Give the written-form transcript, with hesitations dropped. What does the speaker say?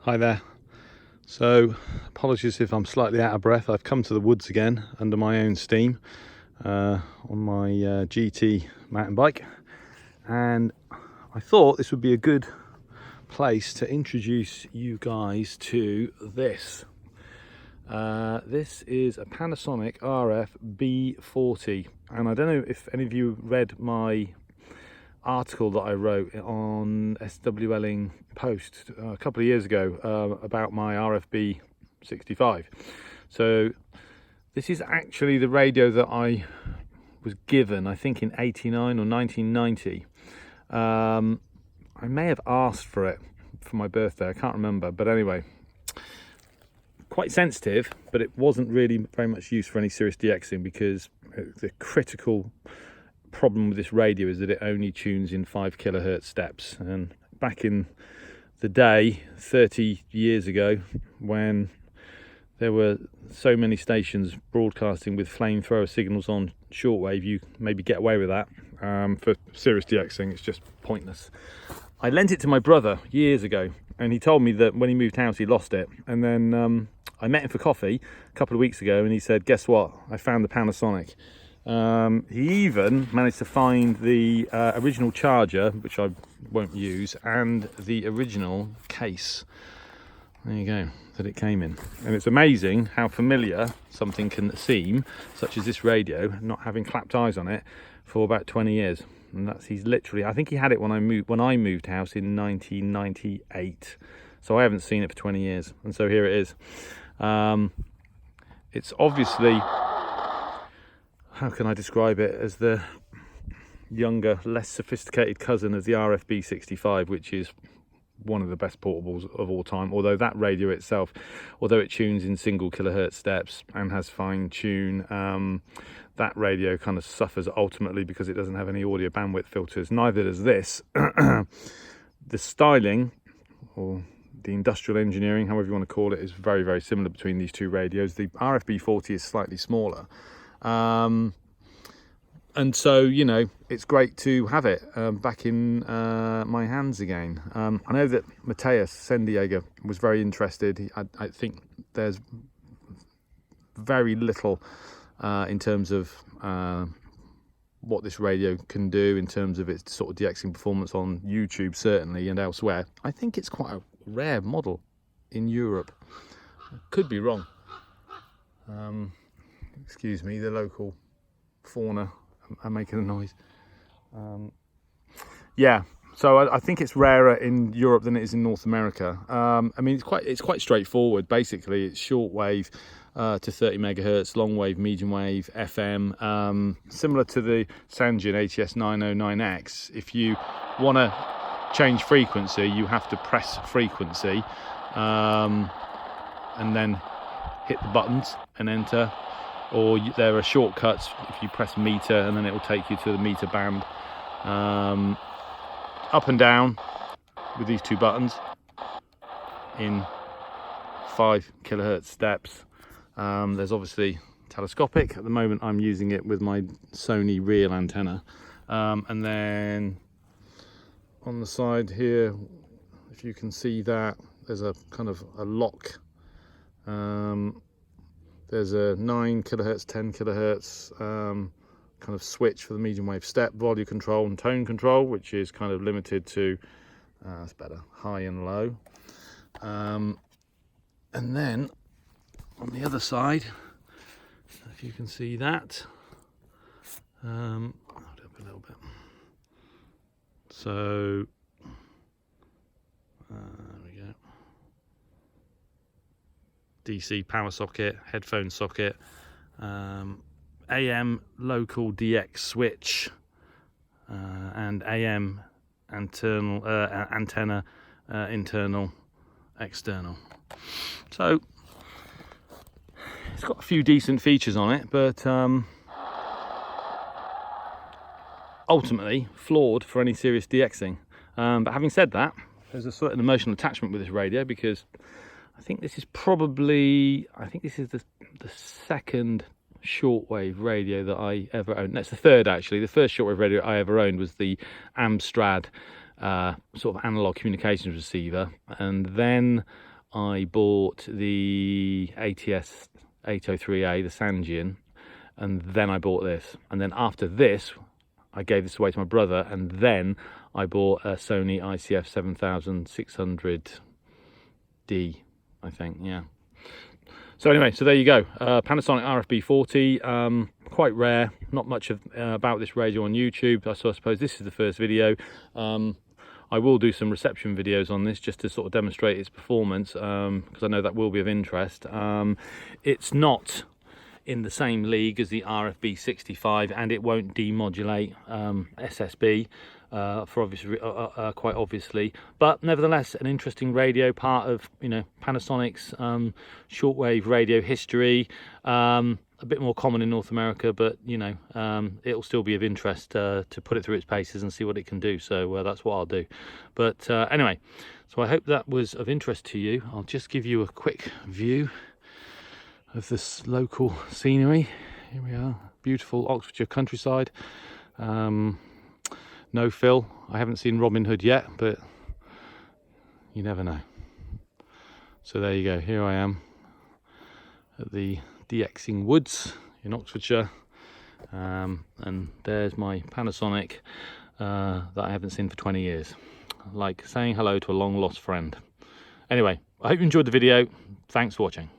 Hi there. So apologies if I'm slightly out of breath. I've come to the woods again under my own steam on my GT mountain bike, and I thought this would be a good place to introduce you guys to this. This is a Panasonic RF-B40, and I don't know if any of you read my article that I wrote on SWLing Post a couple of years ago about my RF-B65. So this is actually the radio that I was given, I think in 89 or 1990. I may have asked for it for my birthday, I can't remember, but anyway, quite sensitive, but it wasn't really very much used for any serious DXing because the critical problem with this radio is that it only tunes in 5 kilohertz steps. And back in the day, 30 years ago, when there were so many stations broadcasting with flamethrower signals on shortwave, you maybe get away with that. For serious DXing, it's just pointless. I lent it to my brother years ago, and he told me that when he moved house he lost it, and then I met him for coffee a couple of weeks ago, and he said, guess what, I found the Panasonic. He even managed to find the original charger, which I won't use, and the original case. There you go, that it came in. And it's amazing how familiar something can seem, such as this radio, not having clapped eyes on it for about 20 years. And he's literally, I think he had it when I moved house in 1998. So I haven't seen it for 20 years. And so here it is. It's obviously, how can I describe it, as the younger, less sophisticated cousin of the RF-B65, which is one of the best portables of all time. Although that radio itself, although it tunes in single kilohertz steps and has fine tune, that radio kind of suffers ultimately because it doesn't have any audio bandwidth filters. Neither does this. The styling, or the industrial engineering, however you want to call it, is very, very similar between these two radios. The RF-B40 is slightly smaller. And so, you know, it's great to have it back in my hands again. I know that Matthias Sendieger was very interested. I think there's very little in terms of what this radio can do in terms of its sort of DXing performance on YouTube, certainly, and elsewhere. I think it's quite a rare model in Europe. Could be wrong. Excuse me, the local fauna are making a noise. Yeah, so I think it's rarer in Europe than it is in North America. I mean, it's quite straightforward. Basically, it's shortwave to 30 megahertz, long wave, medium wave, FM, similar to the Sangean ATS 909X. If you want to change frequency, you have to press frequency and then hit the buttons and enter. Or there are shortcuts if you press meter, and then it will take you to the meter band. Up and down with these two buttons in 5 kilohertz steps. There's obviously telescopic. At the moment I'm using it with my Sony real antenna. And then on the side here, if you can see that, there's a kind of a lock. There's a 9 kilohertz, 10 kilohertz kind of switch for the medium wave step, volume control and tone control, which is kind of limited to, that's better, high and low. And then on the other side, if you can see that, I'll do up a little bit. So, there we go. DC power socket, headphone socket, AM local DX switch, and AM internal antenna, internal, external. So it's got a few decent features on it, but ultimately flawed for any serious DXing. But having said that, there's a certain emotional attachment with this radio because I think this is the second shortwave radio that I ever owned. That's the third, actually. The first shortwave radio I ever owned was the Amstrad sort of analog communications receiver, and then I bought the ATS 803A, the Sangean, and then I bought this, and then after this I gave this away to my brother, and then I bought a Sony ICF 7600D, I think, yeah. So anyway, so there you go, Panasonic RF-B40, quite rare, not much about this radio on YouTube, so I suppose this is the first video. I will do some reception videos on this just to sort of demonstrate its performance, because I know that will be of interest. It's not in the same league as the RF-B65, and it won't demodulate SSB for quite obviously, but nevertheless an interesting radio, part of, you know, Panasonic's shortwave radio history. A bit more common in North America, but you know, it'll still be of interest to put it through its paces and see what it can do. So that's what I'll do. But anyway, so I hope that was of interest to you. I'll just give you a quick view of this local scenery. Here we are, beautiful Oxfordshire countryside. No fill. I haven't seen Robin Hood yet, but you never know. So there you go, here I am at the DXing woods in Oxfordshire, and there's my Panasonic that I haven't seen for 20 years, like saying hello to a long lost friend. Anyway, I hope you enjoyed the video. Thanks for watching.